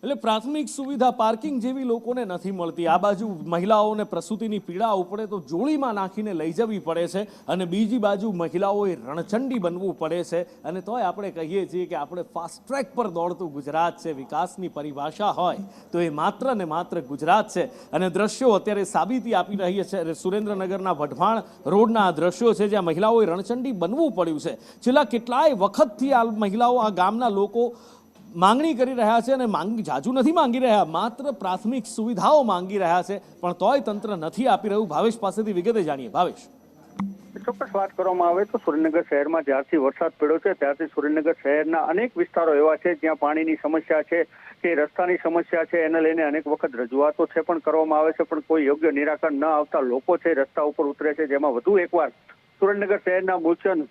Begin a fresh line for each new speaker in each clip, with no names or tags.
એટલે પ્રાથમિક સુવિધા પાર્કિંગ જેવી લોકોને નથી મળતી। આ બાજુ મહિલાઓને પ્રસૂતિની પીડા ઉપડે તો જોડીમાં નાખીને લઈ જવી પડે છે અને બીજી બાજુ મહિલાઓએ રણચંડી બનવું પડે છે। અને તોય આપણે કહીએ છીએ કે આપણે ફાસ્ટ ટ્રેક પર દોડતું ગુજરાત છે। વિકાસની પરિભાષા હોય તો એ માત્ર ને માત્ર ગુજરાત છે અને દ્રશ્યો અત્યારે સાબિતી આપી રહી છે। સુરેન્દ્રનગરના વઢવાણ રોડના આ દ્રશ્યો છે જ્યાં મહિલાઓએ રણચંડી બનવું પડ્યું છે। છેલ્લા કેટલાય વખતથી આ મહિલાઓ આ ગામના લોકો માંગણી કરી રહ્યા છે અને જાજુ નથી માંગી રહ્યા, માત્ર પ્રાથમિક સુવિધાઓ માંગી રહ્યા છે, પણ તોય તંત્ર નથી આપી રહ્યું। ભાવેશ પાસેથી વિગતે જાણીએ। ભાવેશ,
ચોક્કસ વાત કરવામાં આવે તો સુરેન્દ્રનગર શહેરમાં જ્યારથી વરસાદ પડ્યો છે ત્યારથી સુરેન્દ્રનગર શહેરના અનેક વિસ્તારો એવા છે જ્યાં પાણીની સમસ્યા છે કે રસ્તાની સમસ્યા છે। એને લઈને અનેક વખત રજૂઆતો છે પણ કરવામાં આવે છે, પણ કોઈ યોગ્ય નિરાકરણ ન આવતા લોકો છે રસ્તા ઉપર ઉતરે છે। જેમાં વધુ એકવાર સુરેન્દ્રનગર શહેરના મૂલચંદ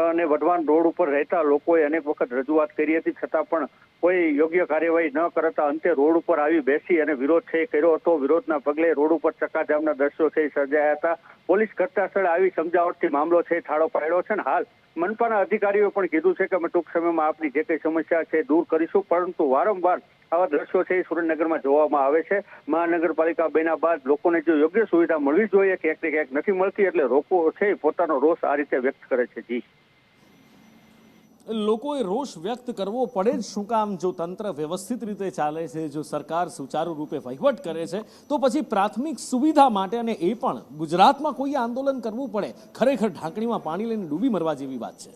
અને વઢવાણ રોડ ઉપર રહેતા લોકોએ અનેક વખત રજૂઆત કરી હતી, છતાં પણ કોઈ યોગ્ય કાર્યવાહી ન કરતા અંતે રોડ ઉપર આવી બેસી અને વિરોધ છે કર્યો હતો। વિરોધના પગલે રોડ ઉપર ચક્કાજામના દ્રશ્યો છે સર્જાયા હતા। પોલીસ ઘટના સ્થળે આવી સમજાવટથી મામલો છે ઠાળો પાડ્યો છે અને હાલ મનપાના અધિકારીઓ પણ કીધું છે કે અમે ટૂંક સમયમાં આપની જે કઈ સમસ્યા છે દૂર કરીશું, પરંતુ વારંવાર આવા દ્રશ્યો છે એ સુરેન્દ્રનગરમાં જોવામાં આવે છે। મહાનગરપાલિકા બન્યા બાદ લોકોને જો યોગ્ય સુવિધા મળવી જોઈએ ક્યાંક ને ક્યાંક નથી મળતી, એટલે લોકો છે પોતાનો રોષ આ રીતે વ્યક્ત કરે છે। જી,
લોકોએ રોષ વ્યક્ત કરવો પડે જ શું કામ? જો તંત્ર વ્યવસ્થિત રીતે ચાલે છે, જો સરકાર સુચારુ રૂપે વહીવટ કરે છે, તો પછી પ્રાથમિક સુવિધા માટે અને એ પણ ગુજરાતમાં કોઈ આંદોલન કરવું પડે, ખરેખર ઢાંકણીમાં પાણી લઈને ડૂબી મરવા જેવી વાત છે।